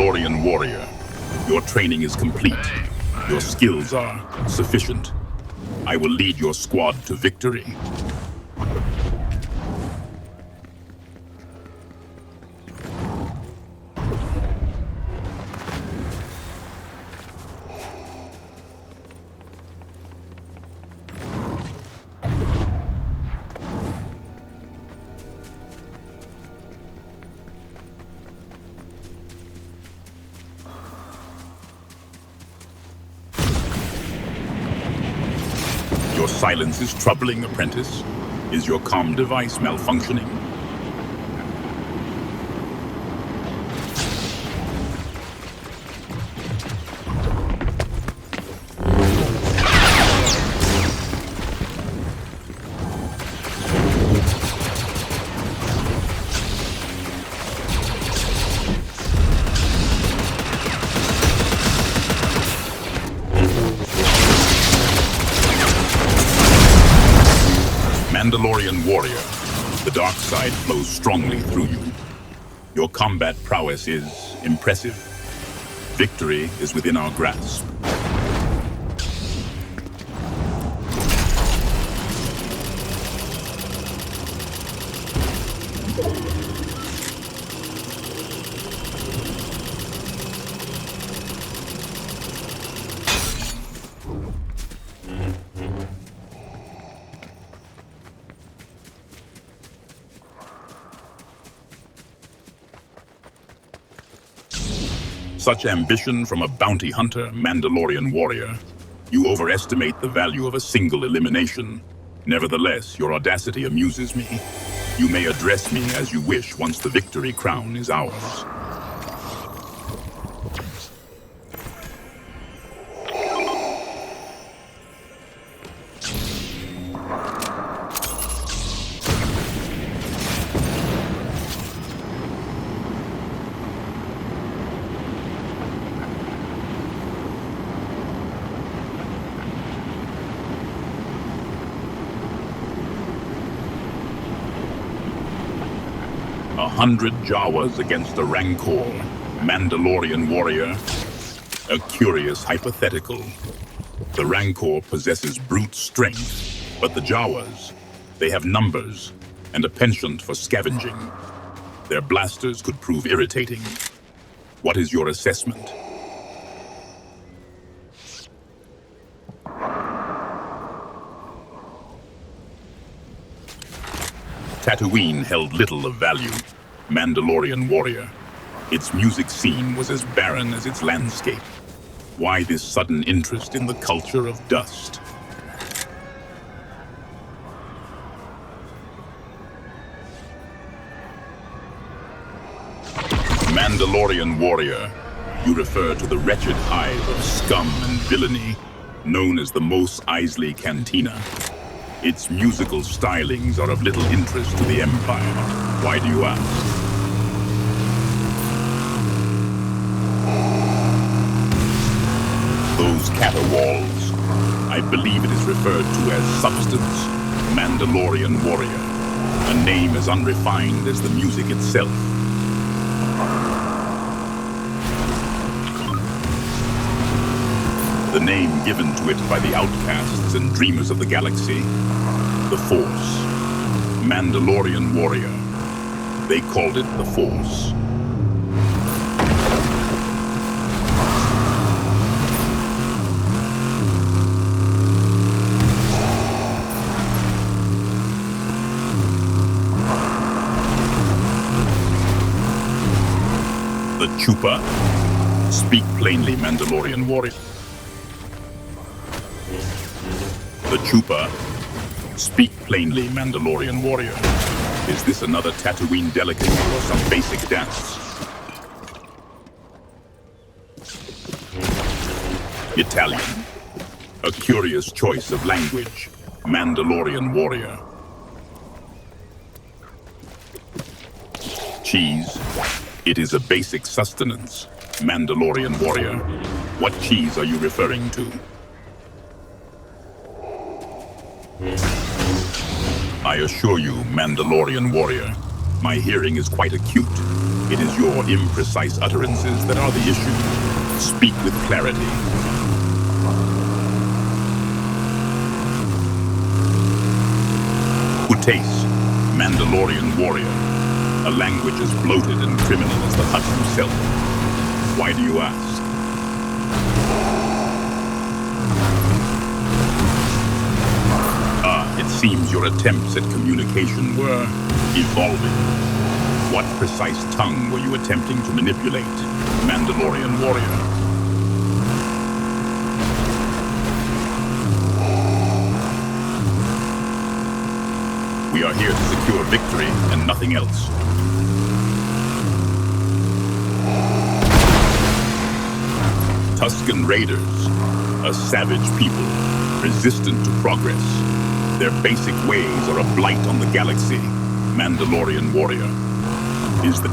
Mandalorian warrior. Your training is complete. Your skills are sufficient. I will lead your squad to victory. Your silence is troubling, apprentice. Is your comm device malfunctioning? Mandalorian warrior, the dark side flows strongly through you. Your combat prowess is impressive. Victory is within our grasp. Such ambition from a bounty hunter, Mandalorian warrior. You overestimate the value of a single elimination. Nevertheless, your audacity amuses me. You may address me as you wish once the victory crown is ours. A 100 Jawas against a Rancor, Mandalorian warrior. A curious hypothetical. The Rancor possesses brute strength, but the Jawas, they have numbers and a penchant for scavenging. Their blasters could prove irritating. What is your assessment? Tatooine held little of value, Mandalorian warrior. Its music scene was as barren as its landscape. Why this sudden interest in the culture of dust? Mandalorian warrior, you refer to the wretched hive of scum and villainy known as the Mos Eisley Cantina. Its musical stylings are of little interest to the Empire. Why do you ask? Those caterwauls, I believe it is referred to as substance, Mandalorian warrior, a name as unrefined as the music itself. The name given to it by the outcasts and dreamers of the galaxy, the Force. Mandalorian warrior. They called it the Force. The Chupa. Speak plainly, Mandalorian warrior. The Chupa. Speak plainly, Mandalorian warrior. Is this another Tatooine delicacy or some basic dance? Italian. A curious choice of language. Mandalorian warrior. Cheese. It is a basic sustenance. Mandalorian warrior. What cheese are you referring to? I assure you, Mandalorian warrior, my hearing is quite acute. It is your imprecise utterances that are the issue. Speak with clarity. Utace, Mandalorian warrior. A language as bloated and criminal as the Hutt himself. Why do you ask? It seems your attempts at communication were evolving. What precise tongue were you attempting to manipulate, Mandalorian warrior? We are here to secure victory and nothing else. Tusken Raiders, a savage people, resistant to progress. Their basic ways are a blight on the galaxy. Mandalorian warrior is the...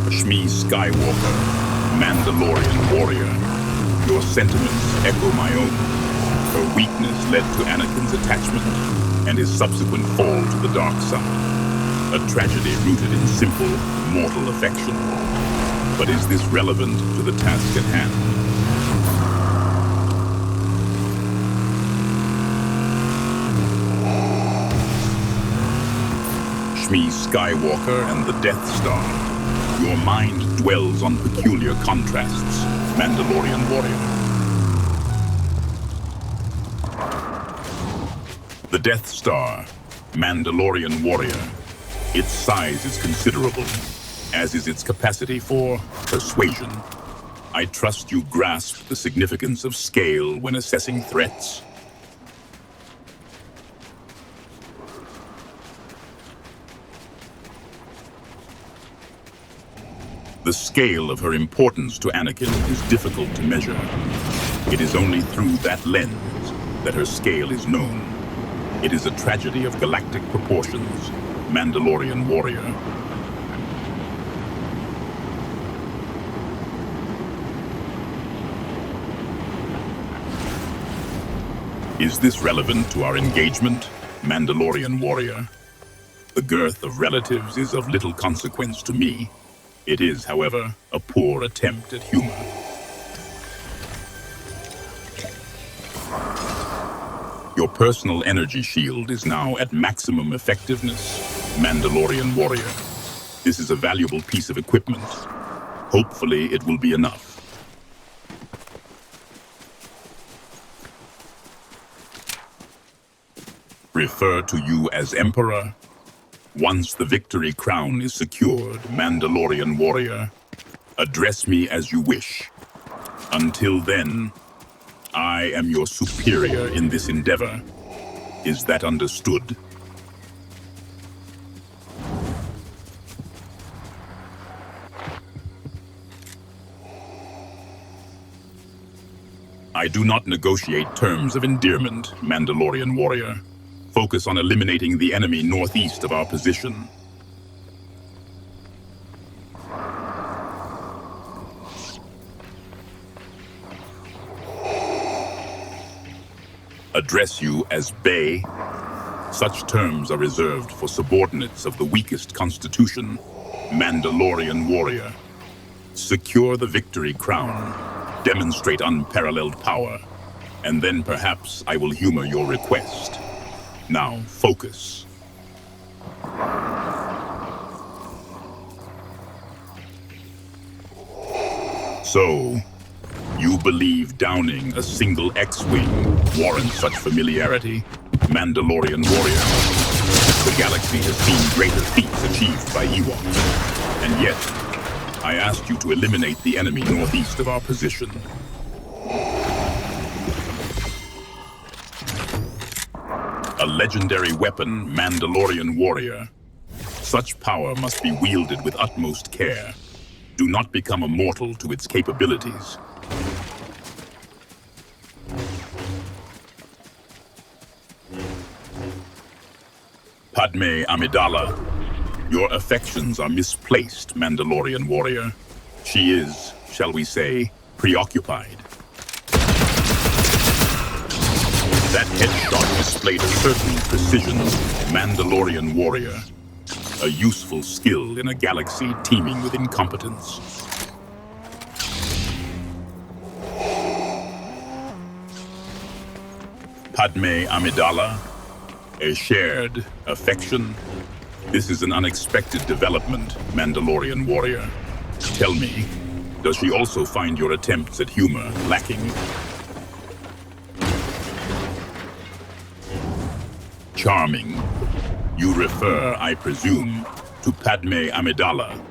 Shmi Skywalker, Mandalorian warrior. Your sentiments echo my own. Her weakness led to Anakin's attachment and his subsequent fall to the dark side. A tragedy rooted in simple, mortal affection. But is this relevant to the task at hand? Shmi Skywalker and the Death Star. Your mind dwells on peculiar contrasts, Mandalorian warrior. The Death Star, Mandalorian warrior. Its size is considerable, as is its capacity for persuasion. I trust you grasp the significance of scale when assessing threats. The scale of her importance to Anakin is difficult to measure. It is only through that lens that her scale is known. It is a tragedy of galactic proportions, Mandalorian warrior. Is this relevant to our engagement, Mandalorian warrior? The girth of relatives is of little consequence to me. It is, however, a poor attempt at humor. Your personal energy shield is now at maximum effectiveness, Mandalorian warrior. This is a valuable piece of equipment. Hopefully, it will be enough. Refer to you as Emperor. Once the victory crown is secured, Mandalorian warrior, address me as you wish. Until then, I am your superior in this endeavor. Is that understood? I do not negotiate terms of endearment, Mandalorian warrior. Focus on eliminating the enemy northeast of our position. Address you as Bay. Such terms are reserved for subordinates of the weakest constitution, Mandalorian warrior. Secure the victory crown, demonstrate unparalleled power, and then perhaps I will humor your request. Now, focus. So, you believe downing a single X-Wing warrants such familiarity, Mandalorian warrior? The galaxy has seen greater feats achieved by Ewoks, and yet, I asked you to eliminate the enemy northeast of our position. A legendary weapon, Mandalorian warrior. Such power must be wielded with utmost care. Do not become a mortal to its capabilities. Padme Amidala, your affections are misplaced, Mandalorian warrior. She is, shall we say, preoccupied. That headshot displayed a certain precision, Mandalorian warrior, a useful skill in a galaxy teeming with incompetence. Padme Amidala, a shared affection. This is an unexpected development, Mandalorian warrior. Tell me, does she also find your attempts at humor lacking? Charming. You refer, I presume, to Padme Amidala.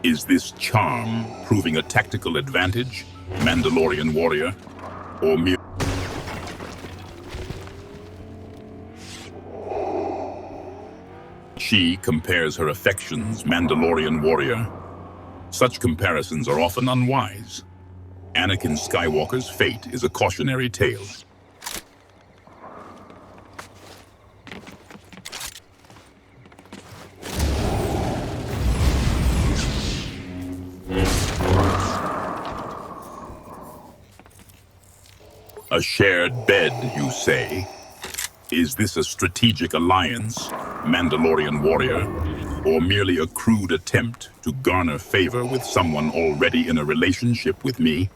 Is this charm proving a tactical advantage, Mandalorian warrior, or mere... She compares her affections, Mandalorian warrior. Such comparisons are often unwise. Anakin Skywalker's fate is a cautionary tale. A shared bed, you say? Is this a strategic alliance, Mandalorian warrior, or merely a crude attempt to garner favor with someone already in a relationship with me?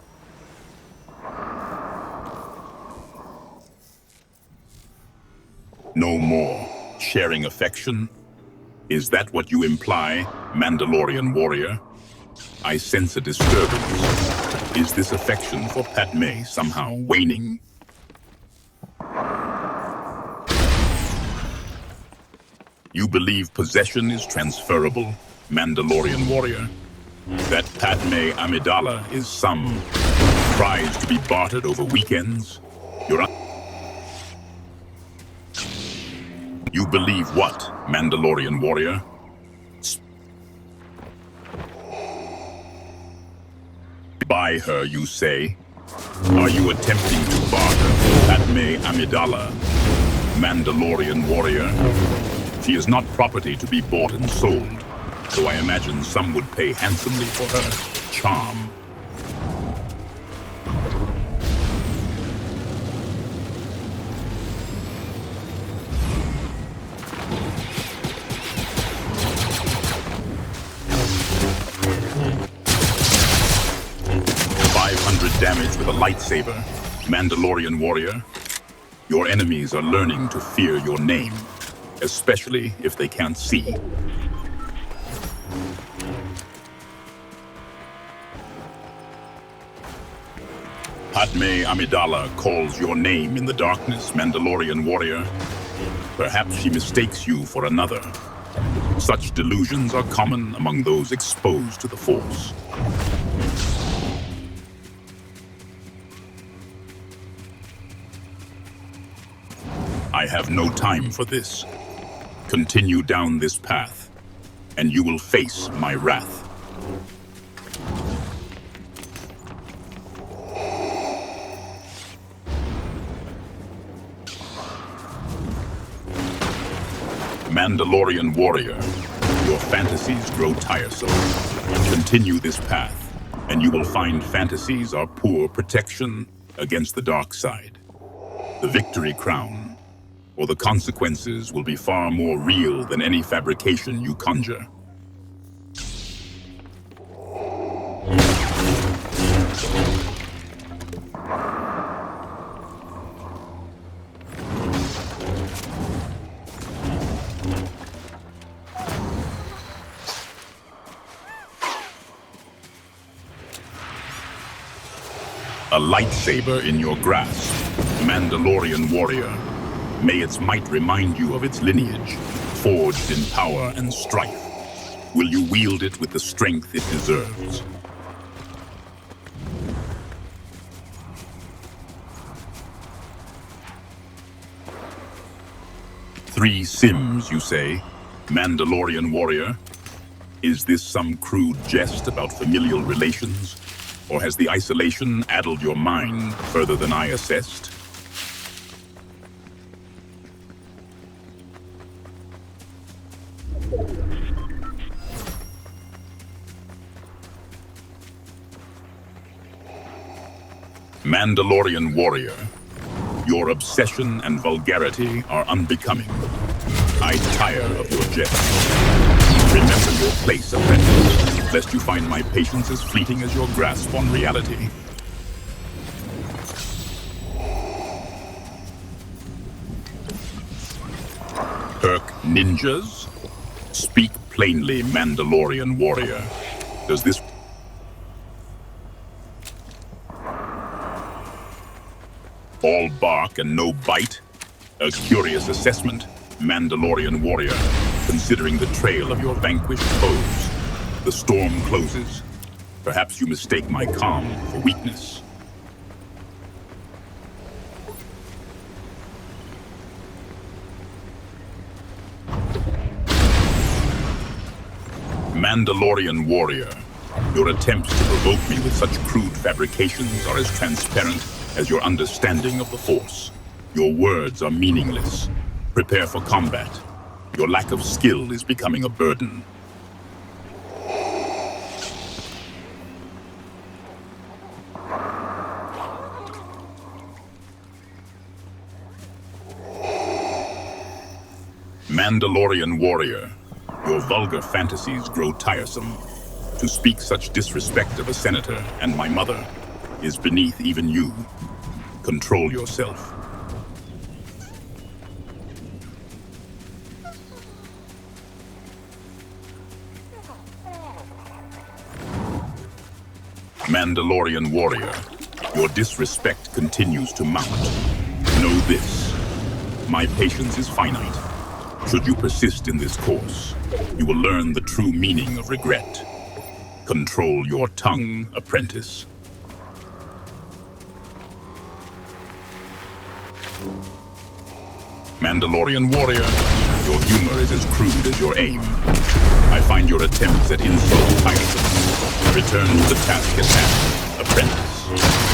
No more sharing affection? Is that what you imply, Mandalorian warrior? I sense a disturbance. Is this affection for Padme somehow waning? You believe possession is transferable, Mandalorian warrior? That Padme Amidala is some prize to be bartered over weekends? You believe what, Mandalorian warrior? Buy her, you say? Are you attempting to barter Padme Amidala, Mandalorian warrior? She is not property to be bought and sold, so I imagine some would pay handsomely for her charm. Damage with a lightsaber, Mandalorian warrior. Your enemies are learning to fear your name, especially if they can't see. Padme Amidala calls your name in the darkness, Mandalorian warrior. Perhaps she mistakes you for another. Such delusions are common among those exposed to the Force. I have no time for this. Continue down this path, and you will face my wrath. Mandalorian warrior, your fantasies grow tiresome. Continue this path, and you will find fantasies are poor protection against the dark side. The victory crown, or the consequences, will be far more real than any fabrication you conjure. A lightsaber in your grasp, Mandalorian warrior. May its might remind you of its lineage, forged in power and strife. Will you wield it with the strength it deserves? Three Sims, you say? Mandalorian warrior? Is this some crude jest about familial relations? Or has the isolation addled your mind further than I assessed? Mandalorian warrior, Your obsession and vulgarity are unbecoming. I tire of your jests. Remember your place, apprentice, lest you find my patience as fleeting as your grasp on reality. Perk ninjas? Speak plainly, Mandalorian warrior. Does this... all bark and no bite? A curious assessment, Mandalorian warrior, considering the trail of your vanquished foes. The storm closes. Perhaps you mistake my calm for weakness. Mandalorian warrior, your attempts to provoke me with such crude fabrications are as transparent as your understanding of the Force. Your words are meaningless. Prepare for combat. Your lack of skill is becoming a burden. Mandalorian warrior, your vulgar fantasies grow tiresome. To speak such disrespect of a senator and my mother is beneath even you. Control yourself. Mandalorian warrior, your disrespect continues to mount. Know this, my patience is finite. Should you persist in this course, you will learn the true meaning of regret. Control your tongue, apprentice. Mandalorian warrior, your humor is as crude as your aim. I find your attempts at insult tiresome. Return to the task at hand, apprentice.